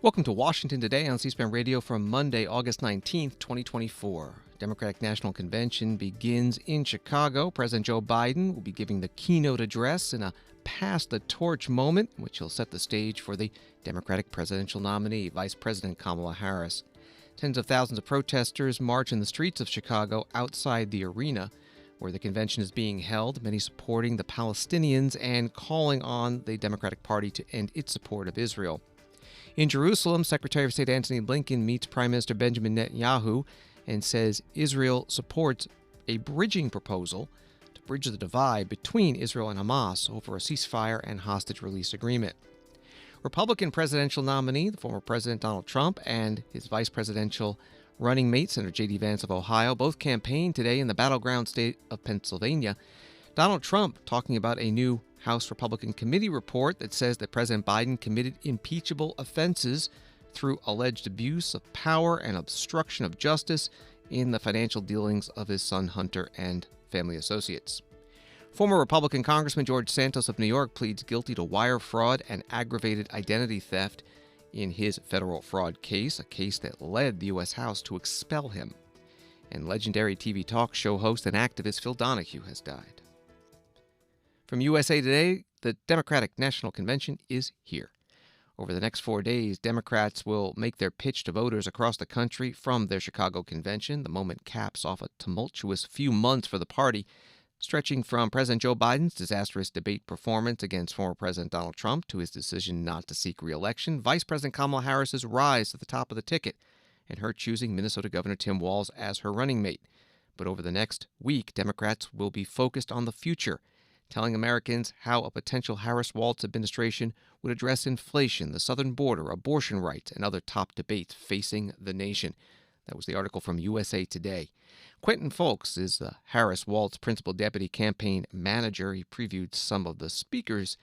Welcome to Washington Today on C-SPAN Radio from Monday, August 19th, 2024. Democratic National Convention begins in Chicago. President Joe Biden will be giving the keynote address in a pass-the-torch moment, which he'll set the stage for the Democratic presidential nominee, Vice President Kamala Harris. Tens of thousands of protesters march in the streets of Chicago outside the arena where the convention is being held, many supporting the Palestinians and calling on the Democratic Party to end its support of Israel. In Jerusalem, Secretary of State Antony Blinken meets Prime Minister Benjamin Netanyahu and says Israel supports a bridging proposal to bridge the divide between Israel and Hamas over a ceasefire and hostage release agreement. Republican presidential nominee, the former President Donald Trump, and his vice presidential running mate, Senator J.D. Vance of Ohio, both campaigned today in the battleground state of Pennsylvania. Donald Trump talking about a new House Republican Committee report that says that President Biden committed impeachable offenses through alleged abuse of power and obstruction of justice in the financial dealings of his son Hunter and family associates. Former Republican Congressman George Santos of New York pleads guilty to wire fraud and aggravated identity theft in his federal fraud case, a case that led the U.S. House to expel him. And legendary TV talk show host and activist Phil Donahue has died. From USA Today, the Democratic National Convention is here. Over the next 4 days, Democrats will make their pitch to voters across the country from their Chicago convention. The moment caps off a tumultuous few months for the party, stretching from President Joe Biden's disastrous debate performance against former President Donald Trump to his decision not to seek re-election, Vice President Kamala Harris's rise to the top of the ticket, and her choosing Minnesota Governor Tim Walz as her running mate. But over the next week, Democrats will be focused on the future, telling Americans how a potential Harris-Walz administration would address inflation, the southern border, abortion rights, and other top debates facing the nation. That was the article from USA Today. Quentin Folks is the Harris-Walz Principal Deputy Campaign Manager. He previewed some of the speakers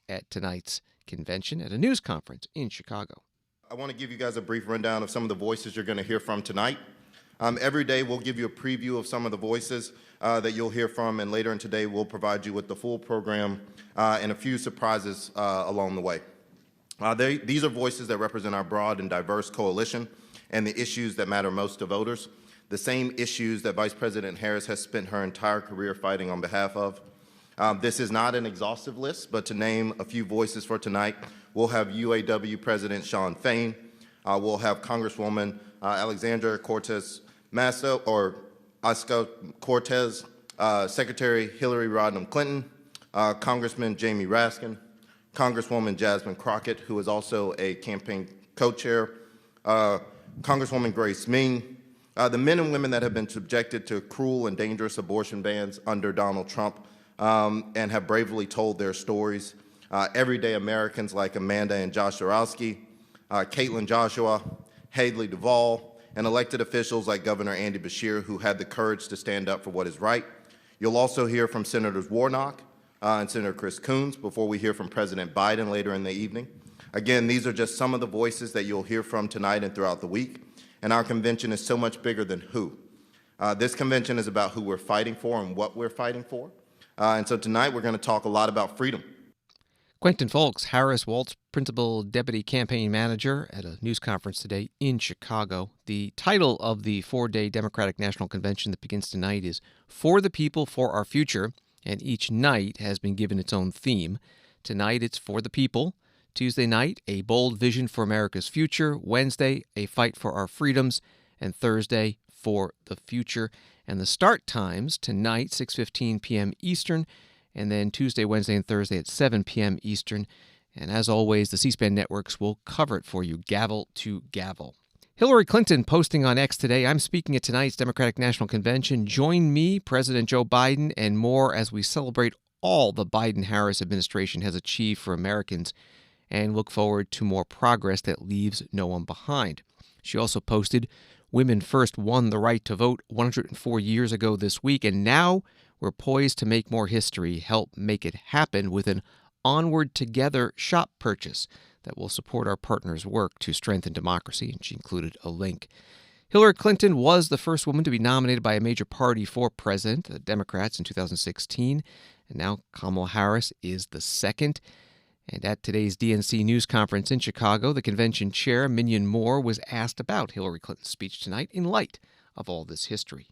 at tonight's convention at a news conference in Chicago. I want to give you guys a brief rundown of some of the voices you're going to hear from tonight. Every day we'll give you a preview of some of the voices that you'll hear from, and later in today we'll provide you with the full program and a few surprises along the way. These are voices that represent our broad and diverse coalition and the issues that matter most to voters, the same issues that Vice President Harris has spent her entire career fighting on behalf of. This is not an exhaustive list, but to name a few voices for tonight, we'll have UAW President Shawn Fain, we'll have Congresswoman Alexandria Cortez-Masto, or Ocasio-Cortez, Secretary Hillary Rodham Clinton, Congressman Jamie Raskin, Congresswoman Jasmine Crockett, who is also a campaign co-chair, Congresswoman Grace Ming, the men and women that have been subjected to cruel and dangerous abortion bans under Donald Trump and have bravely told their stories, everyday Americans like Amanda and Josh Orowski, Caitlin Joshua, Haley Duvall, and elected officials like Governor Andy Beshear, who had the courage to stand up for what is right. You'll also hear from Senators Warnock and Senator Chris Coons before we hear from President Biden later in the evening. Again, these are just some of the voices that you'll hear from tonight and throughout the week. And our convention is so much bigger than who. This convention is about who we're fighting for and what we're fighting for. And so tonight we're going to talk a lot about freedom. Quentin Folks, Harris-Walz Principal Deputy Campaign Manager at a news conference today in Chicago. The title of the 4-day Democratic National Convention that begins tonight is For the People, for Our Future, and each night has been given its own theme. Tonight it's For the People. Tuesday night, A Bold Vision for America's Future. Wednesday, A Fight for Our Freedoms. And Thursday, For the Future. And the start times tonight, 6:15 p.m. Eastern, and then Tuesday, Wednesday, and Thursday at 7 p.m. Eastern. And as always, the C-SPAN networks will cover it for you, gavel to gavel. Hillary Clinton posting on X today, I'm speaking at tonight's Democratic National Convention. Join me, President Joe Biden, and more as we celebrate all the Biden-Harris administration has achieved for Americans and look forward to more progress that leaves no one behind. She also posted, Women first won the right to vote 104 years ago this week, and now we're poised to make more history, help make it happen with an Onward Together shop purchase that will support our partners' work to strengthen democracy, and she included a link. Hillary Clinton was the first woman to be nominated by a major party for president, the Democrats, in 2016, and now Kamala Harris is the second. And at today's DNC news conference in Chicago, the convention chair, Minion Moore, was asked about Hillary Clinton's speech tonight in light of all this history.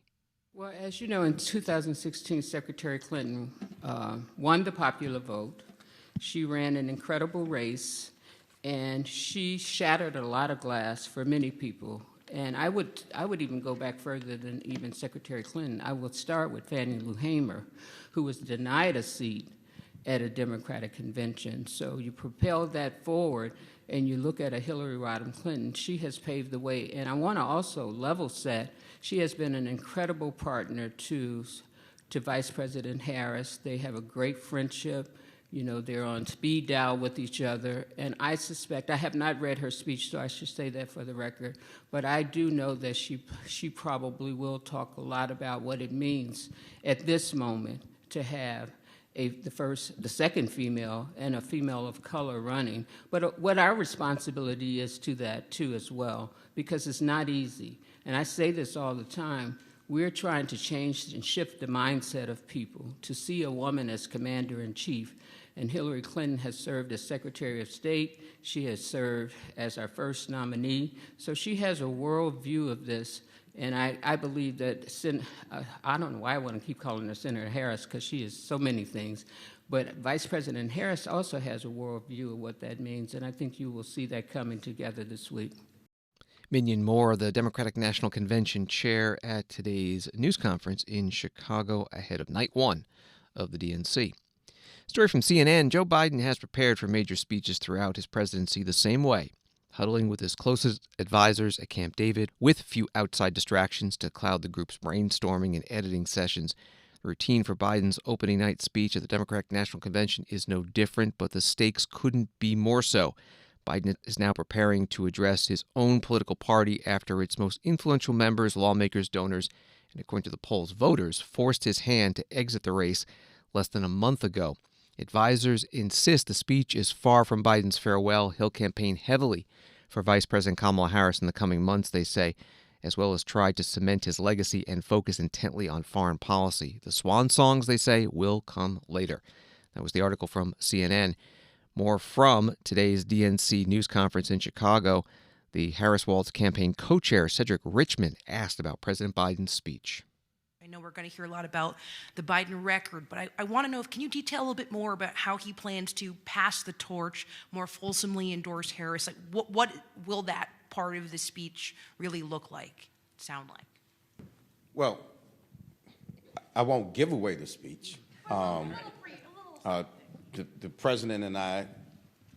Well, as you know, in 2016, Secretary Clinton won the popular vote. She ran an incredible race, and she shattered a lot of glass for many people. And I would even go back further than even Secretary Clinton. I would start with Fannie Lou Hamer, who was denied a seat at a Democratic convention. So you propel that forward, and you look at a Hillary Rodham Clinton. She has paved the way. And I want to also level set, she has been an incredible partner to Vice President Harris. They have a great friendship. You know, they're on speed dial with each other. And I suspect, I have not read her speech, so I should say that for the record, but I do know that she probably will talk a lot about what it means at this moment to have the second female and a female of color running. But what our responsibility is to that, too, as well, because it's not easy. And I say this all the time. We're trying to change and shift the mindset of people to see a woman as commander-in-chief. And Hillary Clinton has served as Secretary of State. She has served as our first nominee. So she has a world view of this. And I believe that, I don't know why I want to keep calling her Senator Harris, because she is so many things, but Vice President Harris also has a world view of what that means, and I think you will see that coming together this week. Minion Moore, the Democratic National Convention chair at today's news conference in Chicago ahead of night one of the DNC. Story from CNN, Joe Biden has prepared for major speeches throughout his presidency the same way, huddling with his closest advisors at Camp David, with few outside distractions to cloud the group's brainstorming and editing sessions. The routine for Biden's opening night speech at the Democratic National Convention is no different, but the stakes couldn't be more so. Biden is now preparing to address his own political party after its most influential members, lawmakers, donors, and according to the polls, voters forced his hand to exit the race less than a month ago. Advisors insist the speech is far from Biden's farewell. He'll campaign heavily for Vice President Kamala Harris in the coming months, they say, as well as try to cement his legacy and focus intently on foreign policy. The swan songs, they say, will come later. That was the article from CNN. More from today's DNC news conference in Chicago. The Harris-Walz campaign co-chair, Cedric Richmond, asked about President Biden's speech. I know we're going to hear a lot about the Biden record, but I want to know, can you detail a little bit more about how he plans to pass the torch, more fulsomely endorse Harris? Like, what will that part of the speech really look like, sound like? Well, I won't give away the speech. The president and I,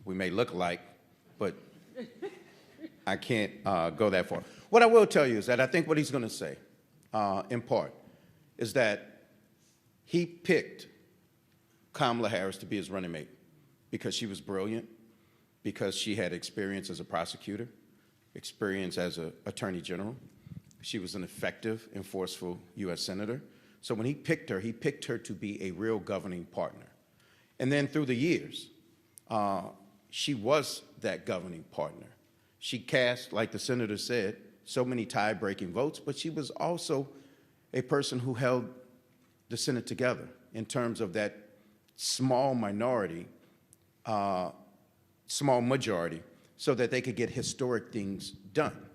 we may look alike, but I can't go that far. What I will tell you is that I think what he's going to say, in part, is that he picked Kamala Harris to be his running mate because she was brilliant, because she had experience as a prosecutor, experience as an attorney general. She was an effective and forceful U.S. senator. So when he picked her to be a real governing partner. And then through the years, she was that governing partner. She cast, like the senator said, so many tie-breaking votes, but she was also a person who held the Senate together in terms of that small minority, small majority, so that they could get historic things done.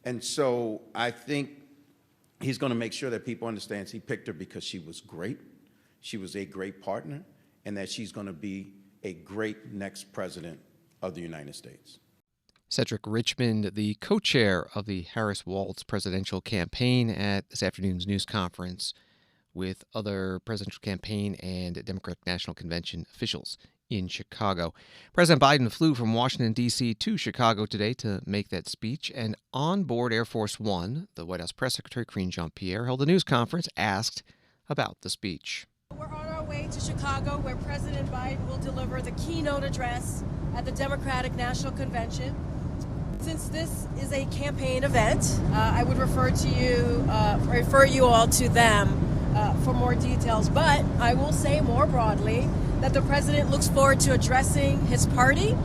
And so I think he's going to make sure that people understand he picked her because she was great, she was a great partner, and that she's going to be a great next president of the United States. Cedric Richmond, the co-chair of the Harris-Walz presidential campaign at this afternoon's news conference with other presidential campaign and Democratic National Convention officials in Chicago. President Biden flew from Washington, D.C. to Chicago today to make that speech, and on board Air Force One, the White House Press Secretary Karine Jean-Pierre held a news conference asked about the speech. We're on our way to Chicago, where President Biden will deliver the keynote address at the Democratic National Convention. Since this is a campaign event, I would refer you all to them for more details. But I will say more broadly that the president looks forward to addressing his party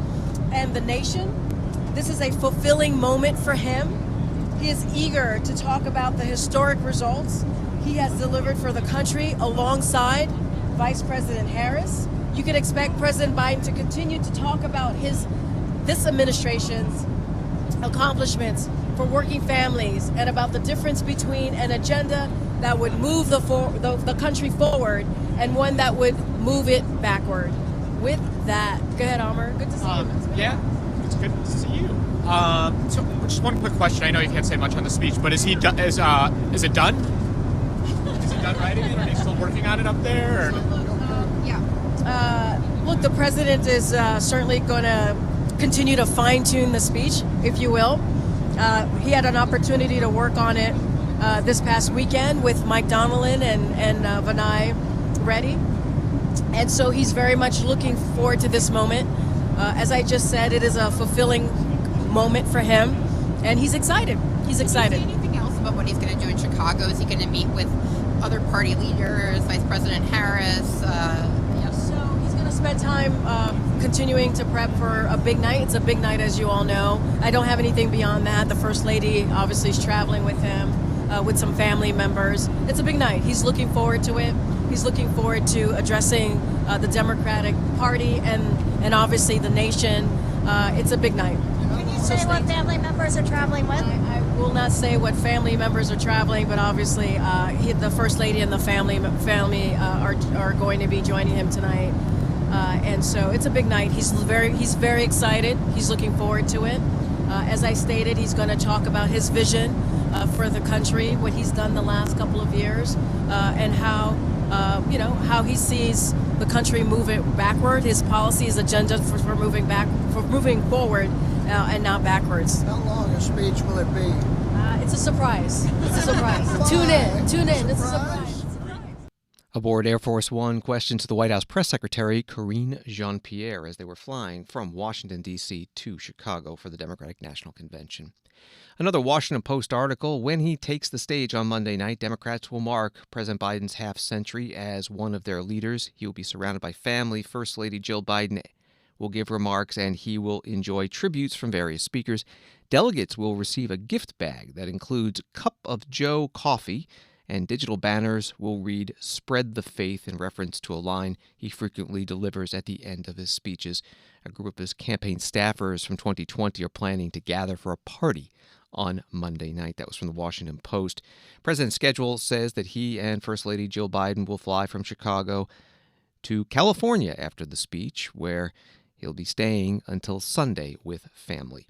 and the nation. This is a fulfilling moment for him. He is eager to talk about the historic results he has delivered for the country alongside Vice President Harris. you can expect President Biden to continue to talk about this administration's accomplishments for working families and about the difference between an agenda that would move the country forward and one that would move it backward. With that, go ahead, Amr. Good to see you. Yeah, it's good to see you. So just one quick question. I know you can't say much on the speech, but is it done? Is it done writing it? Are they still working on it up there? Or? Look, the president is certainly going to continue to fine-tune the speech, if you will. He had an opportunity to work on it this past weekend with Mike Donahue and Vinay Reddy. And so he's very much looking forward to this moment. As I just said, it is a fulfilling moment for him, and he's excited. He's excited. Can you say anything else about what he's going to do in Chicago? Is he going to meet with other party leaders, Vice President Harris? So he's going to spend time continuing to prep for a big night. It's a big night, as you all know. I don't have anything beyond that. The First Lady obviously is traveling with him, with some family members. It's a big night. He's looking forward to it. He's looking forward to addressing the Democratic Party and obviously the nation. It's a big night. Can you say what family members are traveling with? I will not say what family members are traveling, but obviously the First Lady and the family are going to be joining him tonight. And so it's a big night. He's very excited. He's looking forward to it. As I stated, he's going to talk about his vision for the country, what he's done the last couple of years, and how he sees the country move it backward. His policy, his agenda for moving forward, and not backwards. How long a speech will it be? It's a surprise. It's a surprise. Tune in. It's a surprise. Aboard Air Force One, questions to the White House Press Secretary Karine Jean-Pierre as they were flying from Washington, D.C. to Chicago for the Democratic National Convention. Another Washington Post article, when he takes the stage on Monday night, Democrats will mark President Biden's half-century as one of their leaders. He will be surrounded by family. First Lady Jill Biden will give remarks, and he will enjoy tributes from various speakers. Delegates will receive a gift bag that includes Cup of Joe coffee, and digital banners will read "Spread the Faith" in reference to a line he frequently delivers at the end of his speeches. A group of his campaign staffers from 2020 are planning to gather for a party on Monday night. That was from the Washington Post. President's schedule says that he and First Lady Jill Biden will fly from Chicago to California after the speech, where he'll be staying until Sunday with family.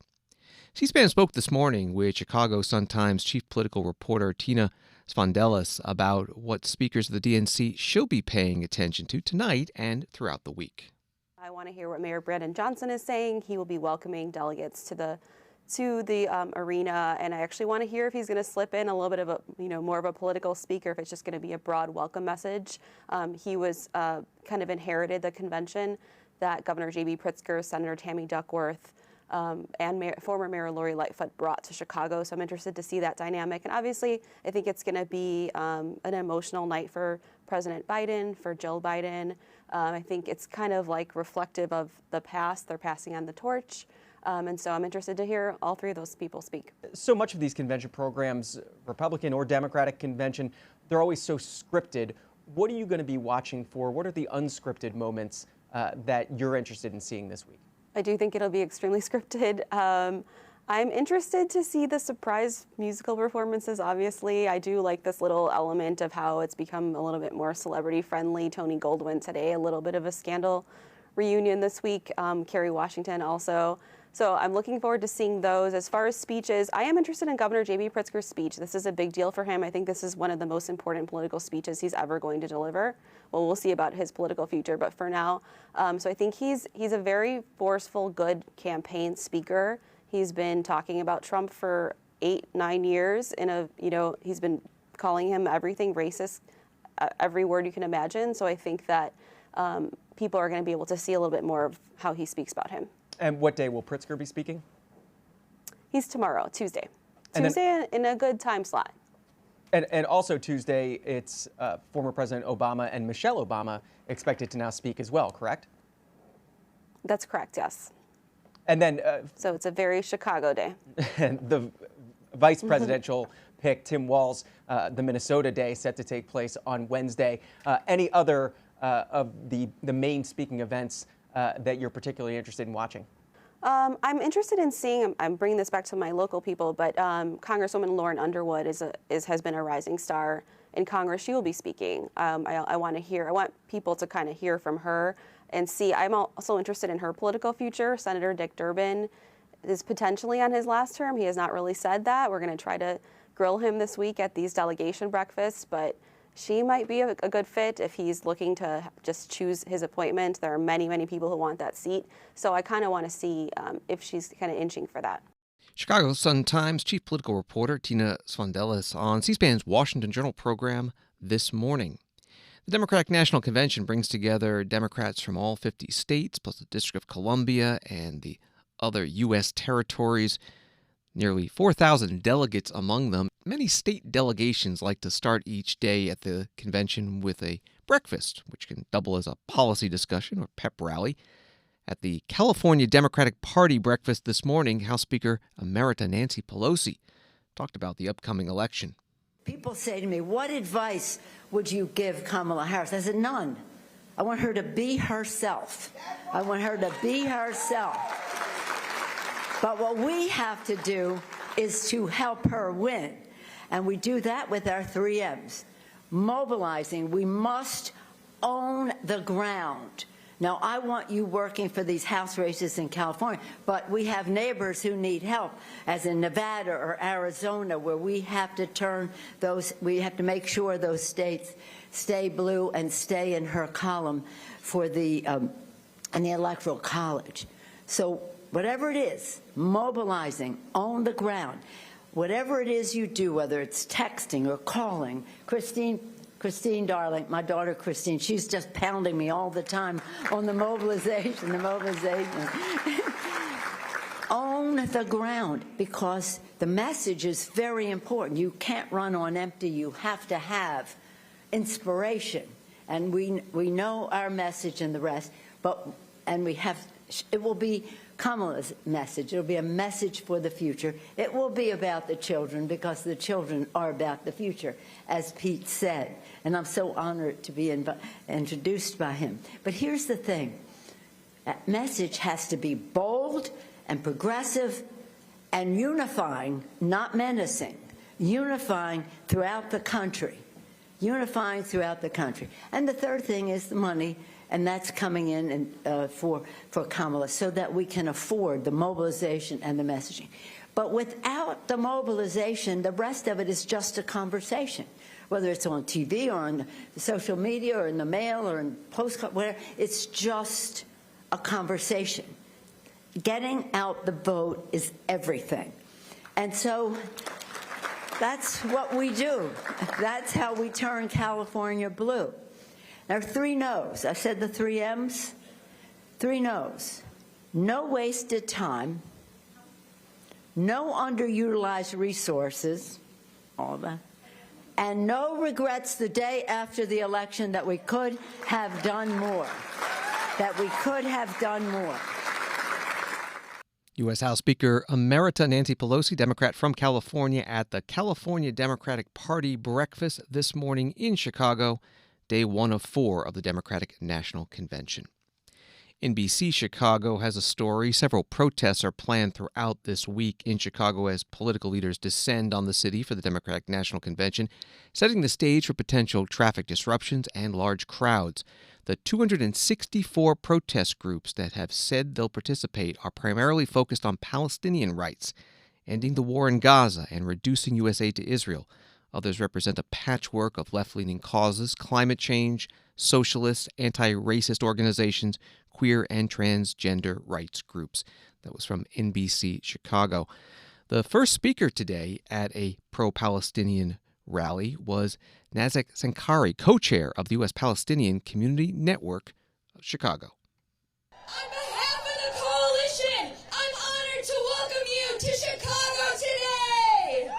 C-SPAN spoke this morning with Chicago Sun-Times chief political reporter Tina Sfondelis about what speakers of the DNC should be paying attention to tonight and throughout the week. I want to hear what Mayor Brandon Johnson is saying. He will be welcoming delegates to the arena, and I actually want to hear if he's going to slip in a little bit of a, more of a political speaker, if it's just going to be a broad welcome message. He was kind of inherited the convention that Governor J.B. Pritzker, Senator Tammy Duckworth, and former Mayor Lori Lightfoot brought to Chicago. So I'm interested to see that dynamic. And obviously, I think it's going to be an emotional night for President Biden, for Jill Biden. I think it's kind of like reflective of the past. They're passing on the torch. And so I'm interested to hear all three of those people speak. So much of these convention programs, Republican or Democratic convention, they're always so scripted. What are you going to be watching for? What are the unscripted moments that you're interested in seeing this week? I do think it'll be extremely scripted. I'm interested to see the surprise musical performances, obviously. I do like this little element of how it's become a little bit more celebrity-friendly. Tony Goldwyn today, a little bit of a scandal reunion this week. Kerry Washington also. So I'm looking forward to seeing those. As far as speeches, I am interested in Governor J.B. Pritzker's speech. This is a big deal for him. I think this is one of the most important political speeches he's ever going to deliver. Well, we'll see about his political future, but for now, so I think he's a very forceful, good campaign speaker. He's been talking about Trump for 8-9 years. He's been calling him everything racist, every word you can imagine. So I think that people are going to be able to see a little bit more of how he speaks about him. And what day will Pritzker be speaking? He's tomorrow, Tuesday. And Tuesday in a good time slot. And also Tuesday, it's former President Obama and Michelle Obama expected to now speak as well, correct? That's correct, yes. And then... so it's a very Chicago day. And the vice presidential pick, Tim Walz, the Minnesota day, set to take place on Wednesday. Any other of the main speaking events that you're particularly interested in watching? I'm interested in seeing, I'm bringing this back to my local people, but Congresswoman Lauren Underwood has been a rising star in Congress. She will be speaking. I want people to kind of hear from her and see. I'm also interested in her political future. Senator Dick Durbin is potentially on his last term. He has not really said that. We're going to try to grill him this week at these delegation breakfasts, but she might be a good fit if he's looking to just choose his appointment. There are many, many people who want that seat. So I kind of want to see if she's kind of inching for that. Chicago Sun-Times chief political reporter Tina Svandelis on C-SPAN's Washington Journal program this morning. The Democratic National Convention brings together Democrats from all 50 states, plus the District of Columbia and the other U.S. territories. Nearly 4,000 delegates among them. Many state delegations like to start each day at the convention with a breakfast, which can double as a policy discussion or pep rally. At the California Democratic Party breakfast this morning, House Speaker Emerita Nancy Pelosi talked about the upcoming election. People say to me, what advice would you give Kamala Harris? I said, none. I want her to be herself. I want her to be herself. But what we have to do is to help her win. And we do that with our 3 M's. Mobilizing. We must own the ground. Now, I want you working for these House races in California, but we have neighbors who need help, as in Nevada or Arizona, where we have to make sure those states stay blue and stay in her column for in the Electoral College. So whatever it is, mobilizing, own the ground, whatever it is you do, whether it's texting or calling, Christine, darling, my daughter Christine, she's just pounding me all the time on the mobilization, Own the ground, because the message is very important. You can't run on empty. You have to have inspiration. And we know our message and the rest, it will be Kamala's message. It will be a message for the future. It will be about the children, because the children are about the future, as Pete said. And I'm so honored to be introduced by him. But here's the thing. That message has to be bold and progressive and unifying, not menacing. Unifying throughout the country. Unifying throughout the country. And the third thing is the money. And that's coming in for Kamala, so that we can afford the mobilization and the messaging. But without the mobilization, the rest of it is just a conversation, whether it's on TV or on social media or in the mail or in postcard, whatever. It's just a conversation. Getting out the vote is everything. And so that's what we do. That's how we turn California blue. There are 3 no's. I said the 3 M's. 3 no's. No wasted time. No underutilized resources. All that. And no regrets the day after the election that we could have done more. That we could have done more. U.S. House Speaker Emerita Nancy Pelosi, Democrat from California, at the California Democratic Party breakfast this morning in Chicago. Day 1 of 4 of the Democratic National Convention. NBC Chicago has a story. Several protests are planned throughout this week in Chicago as political leaders descend on the city for the Democratic National Convention, setting the stage for potential traffic disruptions and large crowds. The 264 protest groups that have said they'll participate are primarily focused on Palestinian rights, ending the war in Gaza, and reducing U.S. aid to Israel. Others represent a patchwork of left-leaning causes: climate change, socialist, anti-racist organizations, queer and transgender rights groups. That was from NBC Chicago. The first speaker today at a pro-Palestinian rally was Nazak Sankari, co-chair of the U.S. Palestinian Community Network of Chicago. On behalf of the coalition, I'm honored to welcome you to Chicago today.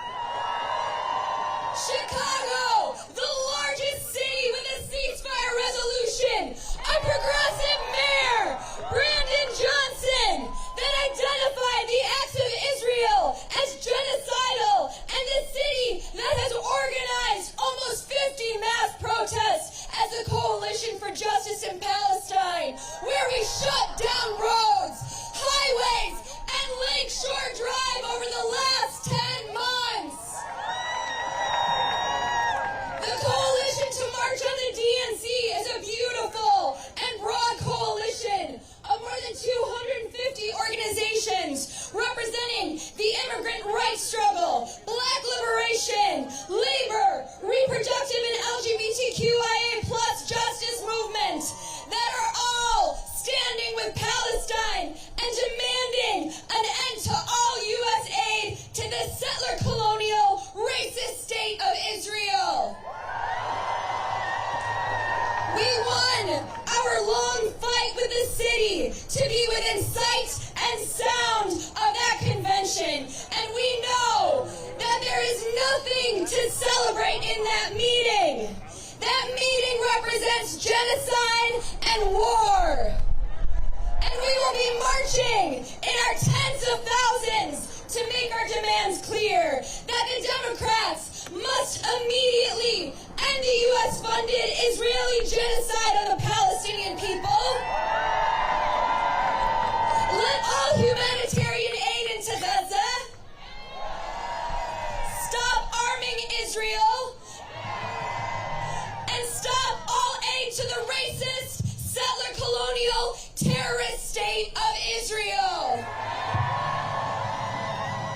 Chicago, the largest city with a ceasefire resolution, a progressive mayor, Brandon Johnson, that identified the acts of Israel as genocidal, and the city that has organized almost 50 mass protests as a coalition for justice. and demanding an end to all U.S. aid to the settler colonial racist state of Israel. We won our long fight with the city to be within sight and sound of that convention, and we know that there is nothing to celebrate in that meeting. That meeting represents genocide and war. And we will be marching in our tens of thousands to make our demands clear that the Democrats must immediately end the U.S.-funded Israeli genocide on the Palestinian people. Let all humanitarian aid into Gaza. Stop arming Israel. And stop all aid to the racist, settler colonial, terrorist state of Israel.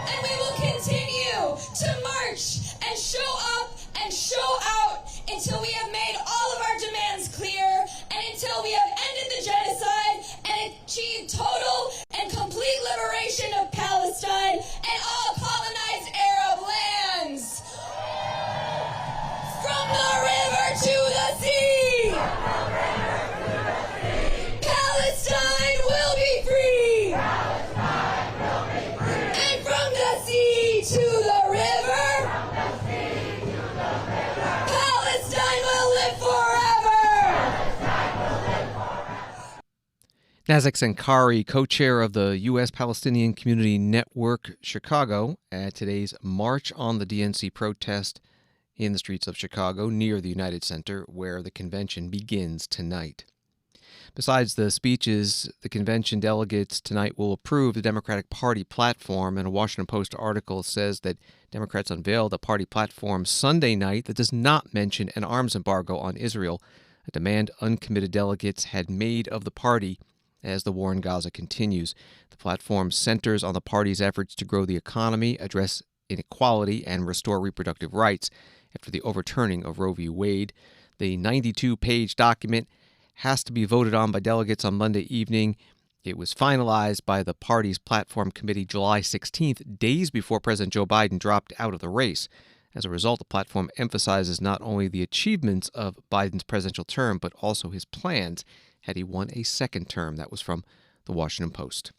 And we will continue to march and show up and show out until we have made all of our demands clear and until we have ended the genocide and achieved total and complete liberation of Palestine and all colonized Arab lands. From the river to the sea, Palestine will be free. And from the sea to the river, Palestine will live forever. Nazak Sankari, co-chair of the U.S. Palestinian Community Network Chicago, at today's March on the DNC protest in the streets of Chicago near the United Center, where the convention begins tonight. Besides the speeches, the convention delegates tonight will approve the Democratic Party platform, and a Washington Post article says that Democrats unveiled a party platform Sunday night that does not mention an arms embargo on Israel, a demand uncommitted delegates had made of the party as the war in Gaza continues. The platform centers on the party's efforts to grow the economy, address inequality, and restore reproductive rights after the overturning of Roe v. Wade. The 92-page document has to be voted on by delegates on Monday evening. It was finalized by the party's platform committee July 16th, days before President Joe Biden dropped out of the race. As a result, the platform emphasizes not only the achievements of Biden's presidential term, but also his plans had he won a second term. That was from the Washington Post.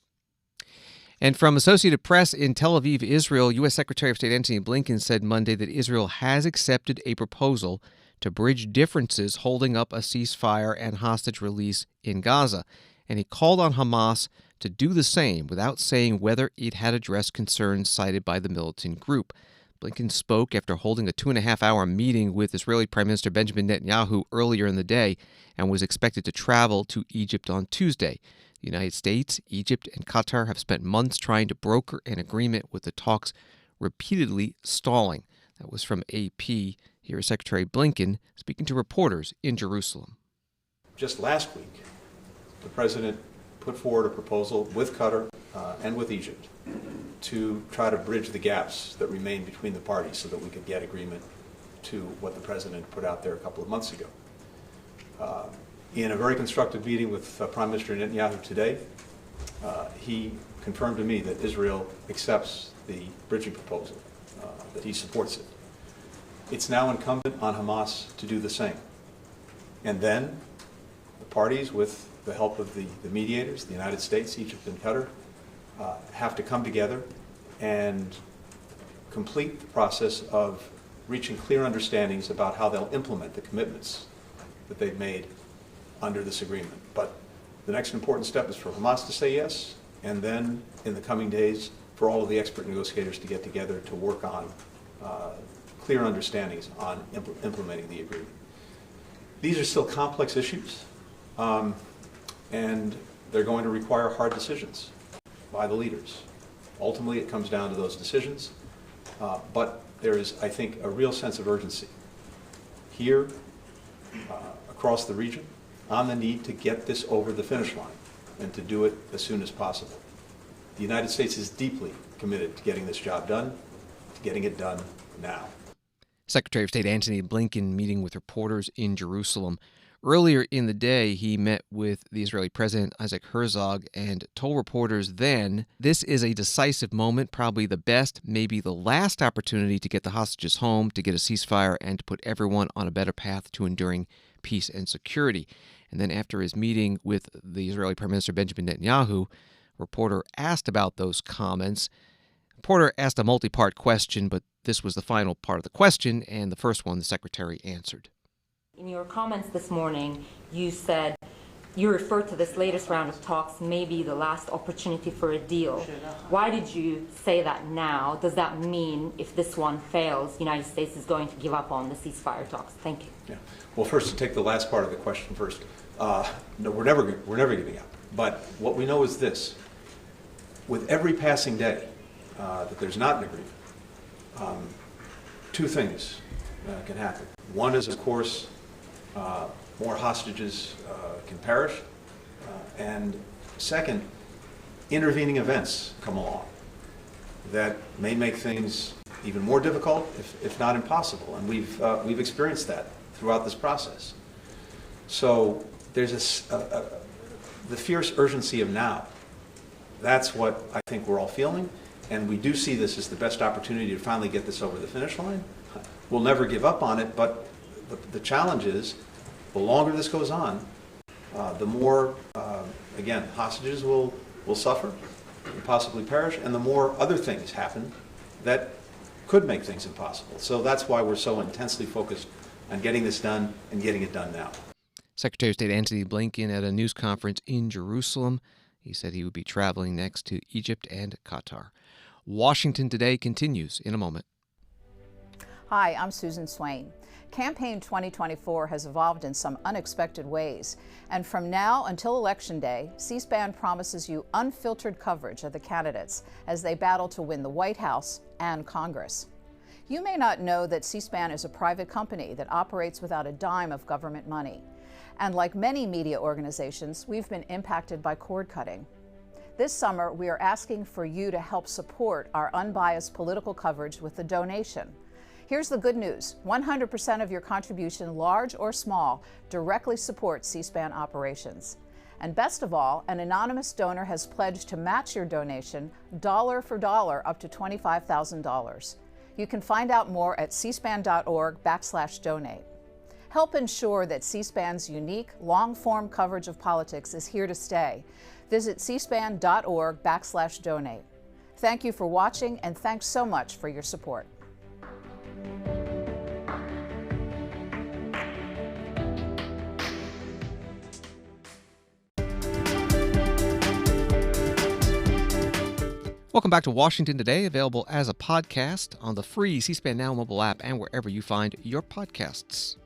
And from Associated Press in Tel Aviv, Israel, U.S. Secretary of State Antony Blinken said Monday that Israel has accepted a proposal to bridge differences holding up a ceasefire and hostage release in Gaza, and he called on Hamas to do the same without saying whether it had addressed concerns cited by the militant group. Blinken spoke after holding a 2.5-hour meeting with Israeli Prime Minister Benjamin Netanyahu earlier in the day and was expected to travel to Egypt on Tuesday. The United States, Egypt, and Qatar have spent months trying to broker an agreement, with the talks repeatedly stalling. That was from AP. Here is Secretary Blinken speaking to reporters in Jerusalem. Just last week, the president put forward a proposal with Qatar and with Egypt to try to bridge the gaps that remain between the parties so that we could get agreement to what the president put out there a couple of months ago. In a very constructive meeting with Prime Minister Netanyahu today, he confirmed to me that Israel accepts the bridging proposal, that he supports it. It's now incumbent on Hamas to do the same. And then the parties, with the help of the mediators, the United States, Egypt, and Qatar, have to come together and complete the process of reaching clear understandings about how they'll implement the commitments that they've made under this agreement. But the next important step is for Hamas to say yes, and then in the coming days for all of the expert negotiators to get together to work on clear understandings on implementing the agreement. These are still complex issues, and they're going to require hard decisions by the leaders. Ultimately, it comes down to those decisions, but there is, I think, a real sense of urgency here, across the region, on the need to get this over the finish line and to do it as soon as possible. The United States is deeply committed to getting this job done, to getting it done now. Secretary of State Antony Blinken meeting with reporters in Jerusalem. Earlier in the day, he met with the Israeli President Isaac Herzog and told reporters then, "This is a decisive moment, probably the best, maybe the last opportunity to get the hostages home, to get a ceasefire, and to put everyone on a better path to enduring peace and security." And then after his meeting with the Israeli Prime Minister Benjamin Netanyahu, a reporter asked about those comments. The reporter asked a multi-part question, but this was the final part of the question, and the first one the secretary answered. In your comments this morning, you said you referred to this latest round of talks maybe the last opportunity for a deal. Why did you say that now? Does that mean if this one fails, the United States is going to give up on the ceasefire talks? Thank you. Yeah. Well, first, to take the last part of the question first. No, we're never giving up. But what we know is this: with every passing day that there's not an agreement, two things can happen. One is, of course, more hostages can perish, and second, intervening events come along that may make things even more difficult, if not impossible, and we've experienced that throughout this process. So there's the fierce urgency of now. That's what I think we're all feeling, and we do see this as the best opportunity to finally get this over the finish line. We'll never give up on it, but the challenge is, the longer this goes on, the more, again, hostages will suffer and possibly perish, and the more other things happen that could make things impossible. So that's why we're so intensely focused on getting this done and getting it done now. Secretary of State Antony Blinken at a news conference in Jerusalem. He said he would be traveling next to Egypt and Qatar. Washington Today continues in a moment. Hi, I'm Susan Swain. Campaign 2024 has evolved in some unexpected ways. And from now until Election Day, C-SPAN promises you unfiltered coverage of the candidates as they battle to win the White House and Congress. You may not know that C-SPAN is a private company that operates without a dime of government money. And like many media organizations, we've been impacted by cord cutting. This summer, we are asking for you to help support our unbiased political coverage with a donation. Here's the good news. 100% of your contribution, large or small, directly supports C-SPAN operations. And best of all, an anonymous donor has pledged to match your donation dollar for dollar up to $25,000. You can find out more at cspan.org/donate. Help ensure that C-SPAN's unique, long-form coverage of politics is here to stay. Visit cspan.org/donate. Thank you for watching, and thanks so much for your support. Welcome back to Washington Today, available as a podcast on the free C-SPAN Now mobile app and wherever you find your podcasts.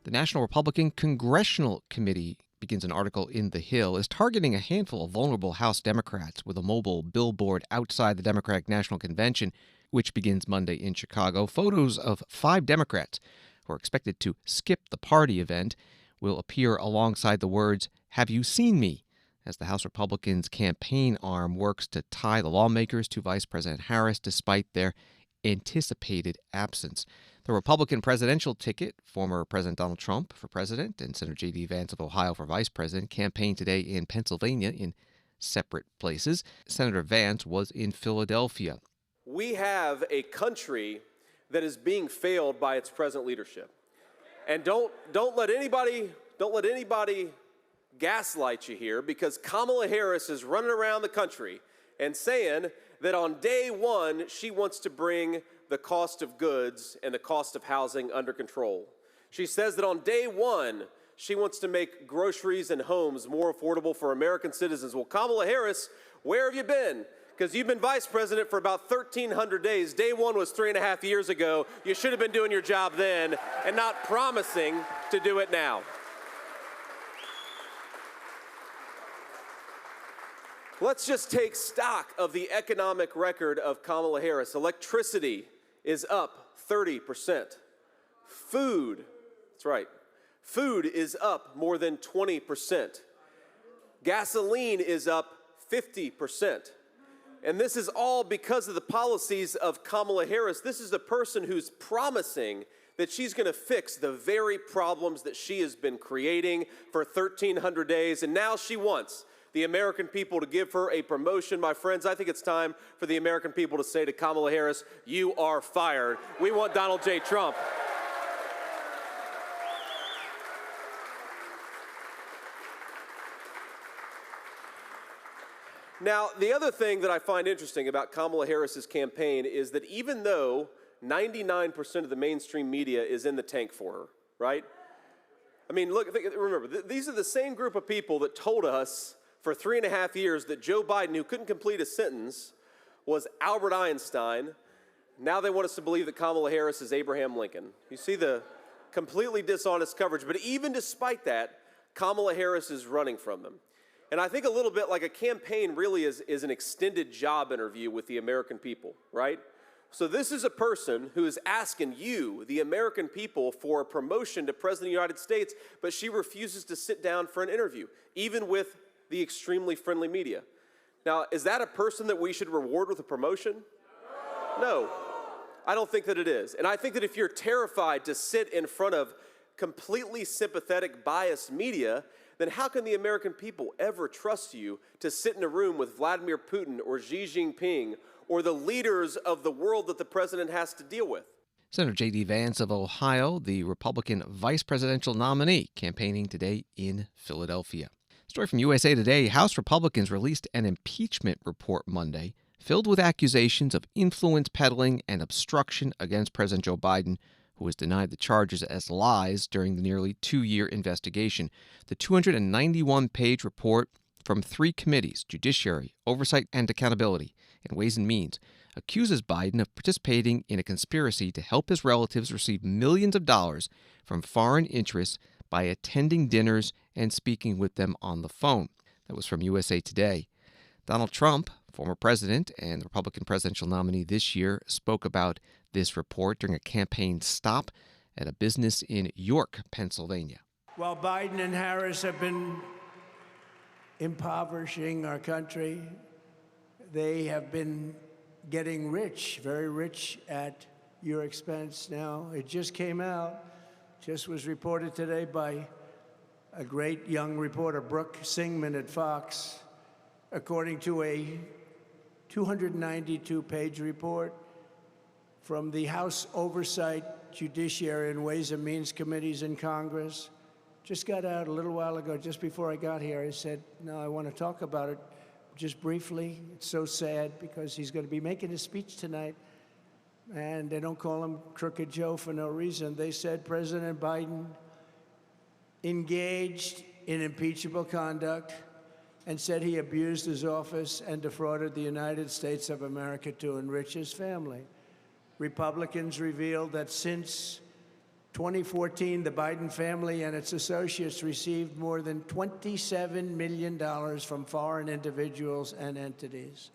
The National Republican Congressional Committee, begins an article in The Hill, is targeting a handful of vulnerable House Democrats with a mobile billboard outside the Democratic National Convention, which begins Monday in Chicago. Photos of 5 Democrats who are expected to skip the party event will appear alongside the words, "Have you seen me?" as the House Republicans' campaign arm works to tie the lawmakers to Vice President Harris despite their anticipated absence. The Republican presidential ticket, former President Donald Trump for president and Senator J.D. Vance of Ohio for vice president, campaigned today in Pennsylvania in separate places. Senator Vance was in Philadelphia. We have a country that is being failed by its present leadership. And don't let anybody gaslight you here, because Kamala Harris is running around the country and saying that on day one, she wants to bring the cost of goods and the cost of housing under control. She says that on day one, she wants to make groceries and homes more affordable for American citizens. Well, Kamala Harris, where have you been? Because you've been vice president for about 1,300 days. Day one was 3.5 years ago. You should have been doing your job then and not promising to do it now. Let's just take stock of the economic record of Kamala Harris. Electricity is up 30%. Food, that's right, food is up more than 20%. Gasoline is up 50%. And this is all because of the policies of Kamala Harris. This is a person who's promising that she's going to fix the very problems that she has been creating for 1,300 days, and now she wants the American people to give her a promotion. My friends, I think it's time for the American people to say to Kamala Harris, you are fired. We want Donald J. Trump. Now, the other thing that I find interesting about Kamala Harris's campaign is that even though 99% of the mainstream media is in the tank for her, right? I mean, look, remember, these are the same group of people that told us for 3.5 years that Joe Biden, who couldn't complete a sentence, was Albert Einstein. Now they want us to believe that Kamala Harris is Abraham Lincoln. You see the completely dishonest coverage. But even despite that, Kamala Harris is running from them. And I think a little bit like a campaign really is an extended job interview with the American people, right? So this is a person who is asking you, the American people, for a promotion to President of the United States, but she refuses to sit down for an interview, even with the extremely friendly media. Now, is that a person that we should reward with a promotion? No, I don't think that it is. And I think that if you're terrified to sit in front of completely sympathetic, biased media, then how can the American people ever trust you to sit in a room with Vladimir Putin or Xi Jinping or the leaders of the world that the president has to deal with? Senator J.D. Vance of Ohio, the Republican vice presidential nominee, campaigning today in Philadelphia. Story from USA Today, House Republicans released an impeachment report Monday filled with accusations of influence peddling and obstruction against President Joe Biden, who was denied the charges as lies during the nearly 2-year investigation. The 291-page report from 3 committees, Judiciary, Oversight and Accountability, and Ways and Means, accuses Biden of participating in a conspiracy to help his relatives receive millions of dollars from foreign interests by attending dinners and speaking with them on the phone. That was from USA Today. Donald Trump, former president and the Republican presidential nominee this year, spoke about this report during a campaign stop at a business in York, Pennsylvania. While Biden and Harris have been impoverishing our country, they have been getting rich, very rich at your expense. Now, it just came out, just was reported today by a great young reporter, Brooke Singman at Fox, according to a 292-page report from the House Oversight, Judiciary, and Ways and Means committees in Congress. Just got out a little while ago, just before I got here. I said, no, I want to talk about it just briefly. It's so sad because he's going to be making a speech tonight, and they don't call him Crooked Joe for no reason. They said President Biden engaged in impeachable conduct and said he abused his office and defrauded the United States of America to enrich his family. Republicans revealed that since 2014, the Biden family and its associates received more than $27 million from foreign individuals and entities.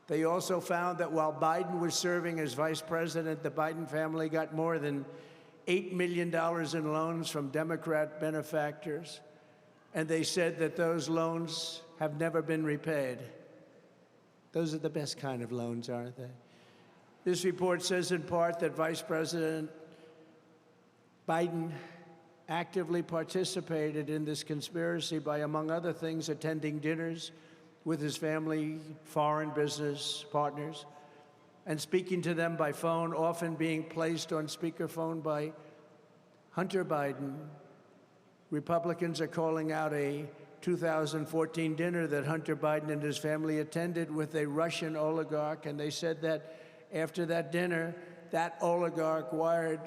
They also found that while Biden was serving as vice president, the Biden family got more than $8 million in loans from Democrat benefactors, and they said that those loans have never been repaid. Those are the best kind of loans, aren't they? This report says in part that Vice President Biden actively participated in this conspiracy by, among other things, attending dinners with his family, foreign business partners, and speaking to them by phone, often being placed on speakerphone by Hunter Biden. Republicans are calling out a 2014 dinner that Hunter Biden and his family attended with a Russian oligarch, and they said that after that dinner, that oligarch wired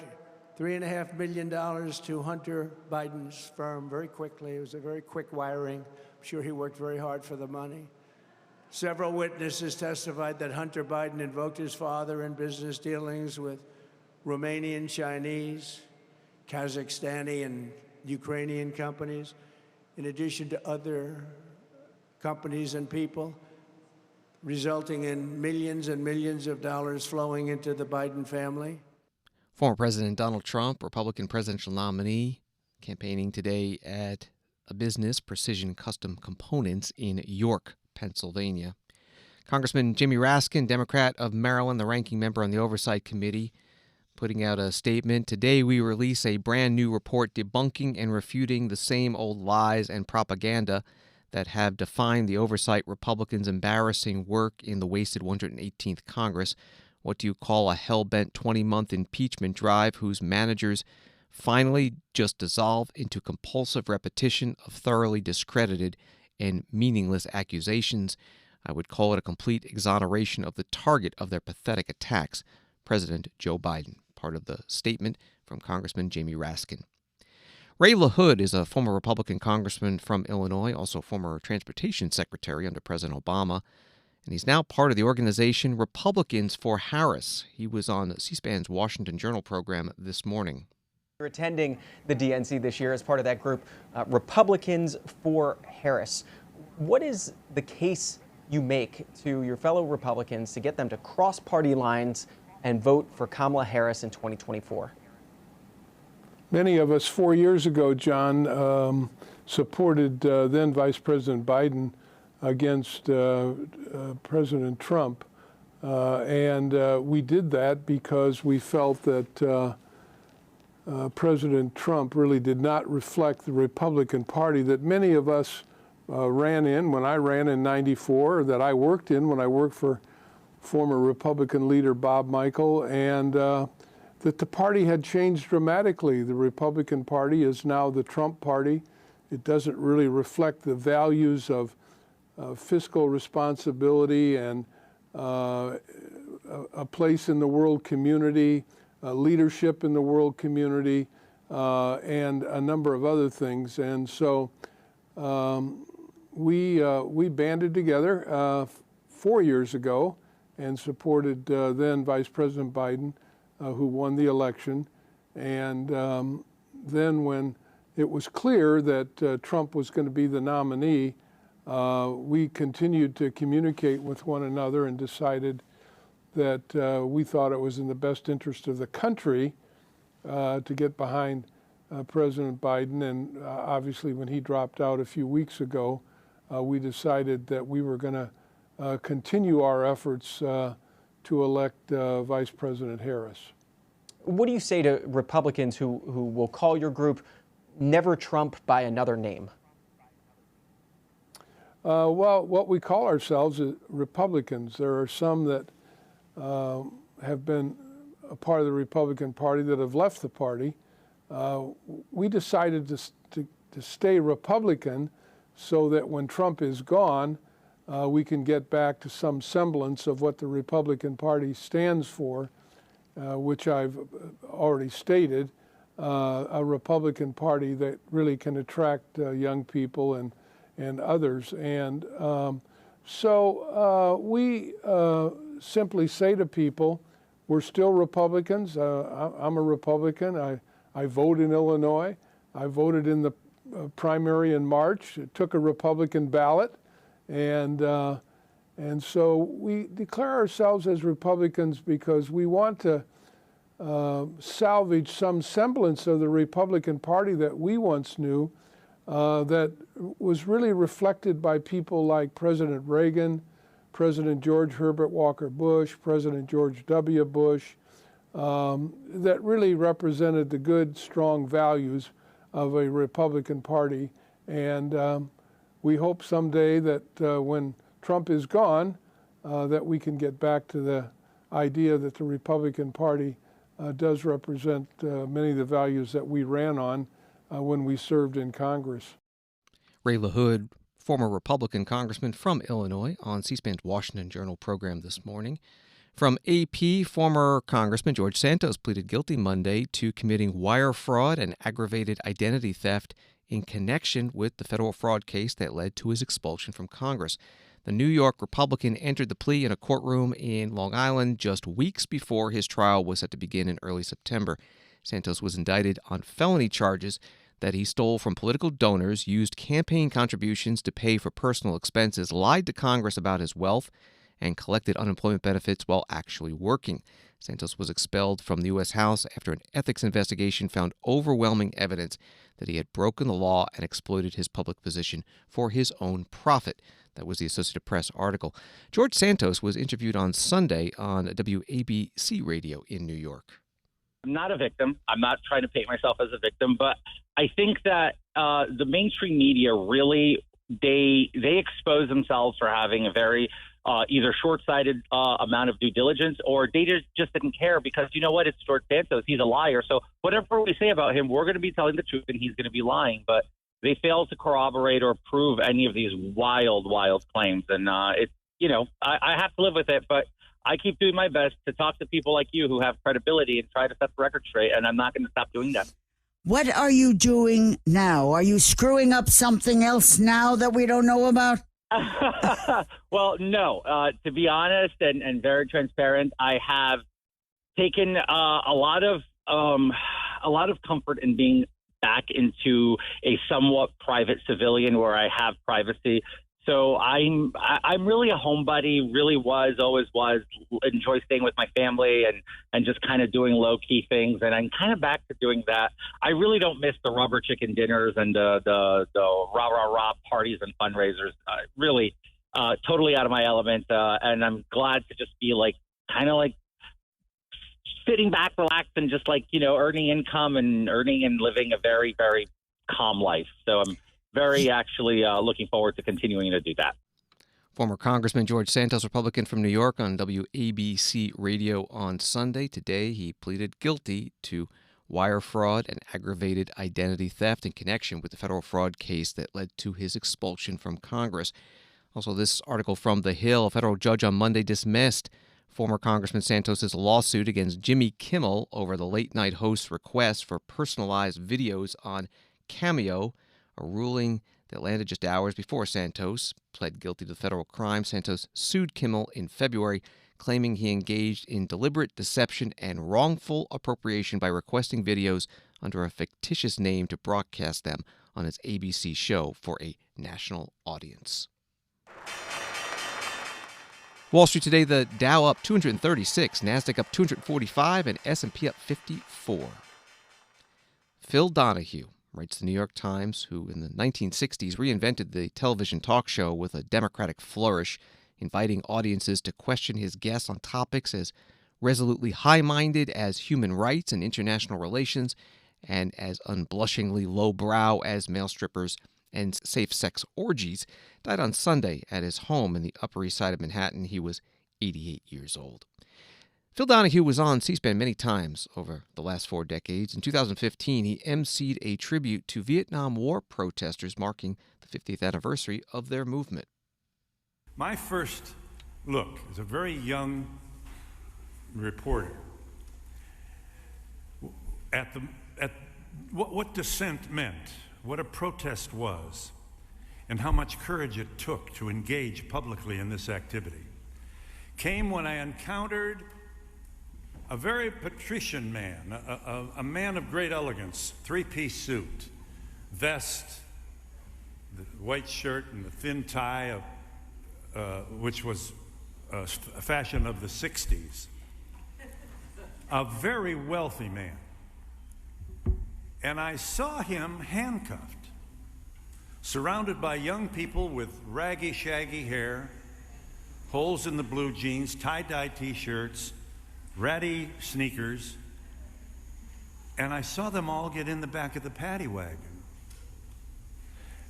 $3.5 million to Hunter Biden's firm very quickly. It was a very quick wiring. I'm sure he worked very hard for the money. Several witnesses testified that Hunter Biden invoked his father in business dealings with Romanian, Chinese, Kazakhstani, and Ukrainian companies, in addition to other companies and people, resulting in millions and millions of dollars flowing into the Biden family. Former President Donald Trump, Republican presidential nominee, campaigning today at a business, Precision Custom Components, in York, Pennsylvania. Congressman Jimmy Raskin, Democrat of Maryland, the ranking member on the Oversight Committee, putting out a statement. Today we release a brand new report debunking and refuting the same old lies and propaganda that have defined the oversight Republicans' embarrassing work in the wasted 118th Congress. What do you call a hell-bent 20-month impeachment drive whose managers finally just dissolve into compulsive repetition of thoroughly discredited and meaningless accusations? I would call it a complete exoneration of the target of their pathetic attacks, President Joe Biden, part of the statement from Congressman Jamie Raskin. Ray LaHood is a former Republican congressman from Illinois, also former transportation secretary under President Obama, and he's now part of the organization Republicans for Harris. He was on C-SPAN's Washington Journal program this morning. You're attending the DNC this year as part of that group, Republicans for Harris. What is the case you make to your fellow Republicans to get them to cross party lines and vote for Kamala Harris in 2024? Many of us 4 years ago, John, supported then Vice President Biden against President Trump. And we did that because we felt that President Trump really did not reflect the Republican Party that many of us ran in when I ran in '94, that I worked in when I worked for former Republican leader Bob Michel, and that the party had changed dramatically. The Republican Party is now the Trump Party. It doesn't really reflect the values of fiscal responsibility and a place in the world community, leadership in the world community, and a number of other things. And so we banded together 4 years ago and supported then Vice President Biden, who won the election. And then when it was clear that Trump was going to be the nominee, we continued to communicate with one another and decided that we thought it was in the best interest of the country to get behind President Biden. And obviously when he dropped out a few weeks ago, we decided that we were going to continue our efforts to elect Vice President Harris. What do you say to Republicans who will call your group Never Trump by another name? Well, what we call ourselves is Republicans. There are some that have been a part of the Republican Party that have left the party. We decided to stay Republican so that when Trump is gone, we can get back to some semblance of what the Republican Party stands for, which I've already stated, a Republican Party that really can attract young people and others. And so we simply say to people, we're still Republicans. I'm a Republican. I vote in Illinois. I voted in the primary in March. It took a Republican ballot. And so we declare ourselves as Republicans because we want to salvage some semblance of the Republican Party that we once knew, that was really reflected by people like President Reagan, President George Herbert Walker Bush, President George W. Bush, that really represented the good, strong values of a Republican Party. And we hope someday that when Trump is gone, that we can get back to the idea that the Republican Party does represent many of the values that we ran on when we served in Congress. Ray LaHood, former Republican congressman from Illinois, on C-SPAN's Washington Journal program this morning. From AP, former Congressman George Santos pleaded guilty Monday to committing wire fraud and aggravated identity theft in connection with the federal fraud case that led to his expulsion from Congress. The New York Republican entered the plea in a courtroom in Long Island just weeks before his trial was set to begin in early September. Santos was indicted on felony charges that he stole from political donors, used campaign contributions to pay for personal expenses, lied to Congress about his wealth, and collected unemployment benefits while actually working. Santos was expelled from the U.S. House after an ethics investigation found overwhelming evidence that he had broken the law and exploited his public position for his own profit. That was the Associated Press article. George Santos was interviewed on Sunday on WABC radio in New York. I'm not a victim. I'm not trying to paint myself as a victim, but I think that the mainstream media really, they expose themselves for having a very either short-sighted amount of due diligence, or they just didn't care because, you know what, it's George Santos. He's a liar. So whatever we say about him, we're going to be telling the truth and he's going to be lying. But they fail to corroborate or prove any of these wild, wild claims. And it's, you know, I have to live with it, but I keep doing my best to talk to people like you who have credibility and try to set the record straight, and I'm not going to stop doing that. What are you doing now? Are you screwing up something else now that we don't know about? Well, no. To be honest and very transparent, I have taken a lot of comfort in being back into a somewhat private civilian where I have privacy. So I'm really a homebody, really always was, enjoy staying with my family and just kind of doing low-key things. And I'm kind of back to doing that. I really don't miss the rubber chicken dinners and the rah-rah-rah parties and fundraisers. Really totally out of my element. And I'm glad to just be like kind of like sitting back, relaxed, and just like, you know, earning income and living a very, very calm life. So I'm very actually looking forward to continuing to do that. Former Congressman George Santos, Republican from New York, on WABC Radio on Sunday. Today, he pleaded guilty to wire fraud and aggravated identity theft in connection with the federal fraud case that led to his expulsion from Congress. Also, this article from The Hill, a federal judge on Monday dismissed former Congressman Santos' lawsuit against Jimmy Kimmel over the late-night host's request for personalized videos on Cameo, a ruling that landed just hours before Santos pled guilty to the federal crime. Santos sued Kimmel in February, claiming he engaged in deliberate deception and wrongful appropriation by requesting videos under a fictitious name to broadcast them on his ABC show for a national audience. Wall Street today, the Dow up 236, NASDAQ up 245, and S&P up 54. Phil Donahue, writes the New York Times, who in the 1960s reinvented the television talk show with a democratic flourish, inviting audiences to question his guests on topics as resolutely high-minded as human rights and international relations, and as unblushingly lowbrow as male strippers and safe-sex orgies, died on Sunday at his home in the Upper East Side of Manhattan. He was 88 years old. Phil Donahue was on C-SPAN many times over the last 4 decades. In 2015, he emceed a tribute to Vietnam War protesters marking the 50th anniversary of their movement. My first look as a very young reporter at what dissent meant, what a protest was, and how much courage it took to engage publicly in this activity, came when I encountered a very patrician man, a man of great elegance, 3-piece suit, vest, the white shirt and the thin tie, which was a fashion of the 60s. A very wealthy man. And I saw him handcuffed, surrounded by young people with raggy, shaggy hair, holes in the blue jeans, tie-dye T-shirts, ratty sneakers, and I saw them all get in the back of the paddy wagon.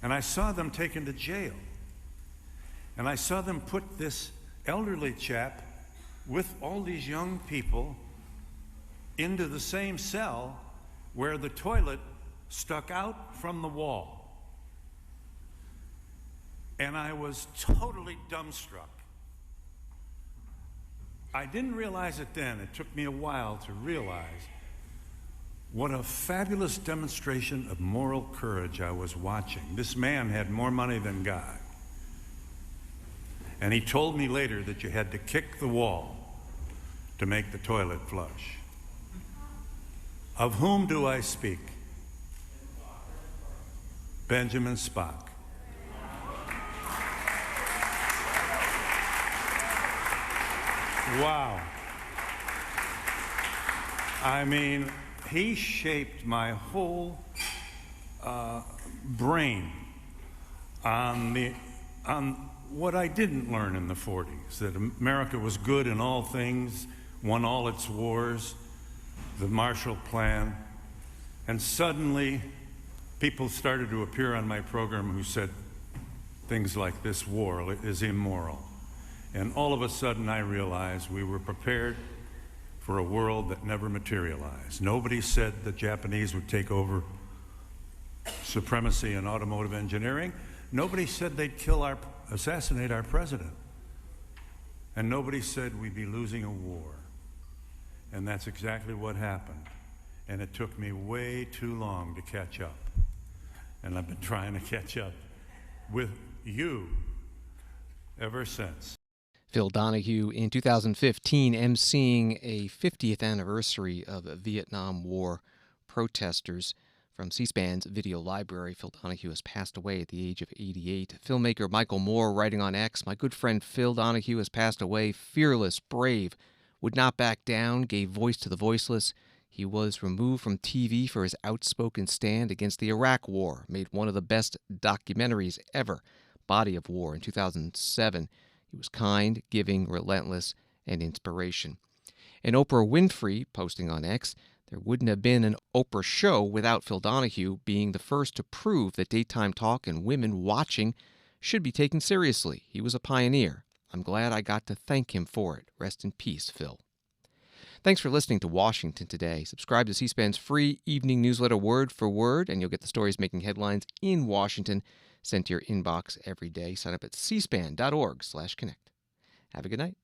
And I saw them taken to jail. And I saw them put this elderly chap with all these young people into the same cell where the toilet stuck out from the wall. And I was totally dumbstruck. I didn't realize it then. It took me a while to realize what a fabulous demonstration of moral courage I was watching. This man had more money than God. And he told me later that you had to kick the wall to make the toilet flush. Of whom do I speak? Benjamin Spock. Wow. I mean, he shaped my whole brain on what I didn't learn in the 40s, that America was good in all things, won all its wars, the Marshall Plan, and suddenly people started to appear on my program who said things like, "This war is immoral." And all of a sudden I realized we were prepared for a world that never materialized. Nobody said the Japanese would take over supremacy in automotive engineering. Nobody said they'd assassinate our president. And nobody said we'd be losing a war. And that's exactly what happened. And it took me way too long to catch up. And I've been trying to catch up with you ever since. Phil Donahue in 2015 emceeing a 50th anniversary of Vietnam War protesters. From C-SPAN's video library, Phil Donahue has passed away at the age of 88. Filmmaker Michael Moore writing on X, "My good friend Phil Donahue has passed away, fearless, brave, would not back down, gave voice to the voiceless. He was removed from TV for his outspoken stand against the Iraq War, made one of the best documentaries ever, Body of War, in 2007. He was kind, giving, relentless, and inspiration." And Oprah Winfrey posting on X, "There wouldn't have been an Oprah show without Phil Donahue being the first to prove that daytime talk and women watching should be taken seriously. He was a pioneer. I'm glad I got to thank him for it. Rest in peace, Phil." Thanks for listening to Washington Today. Subscribe to C-SPAN's free evening newsletter Word for Word, and you'll get the stories making headlines in Washington sent to your inbox every day. Sign up at cspan.org/connect. Have a good night.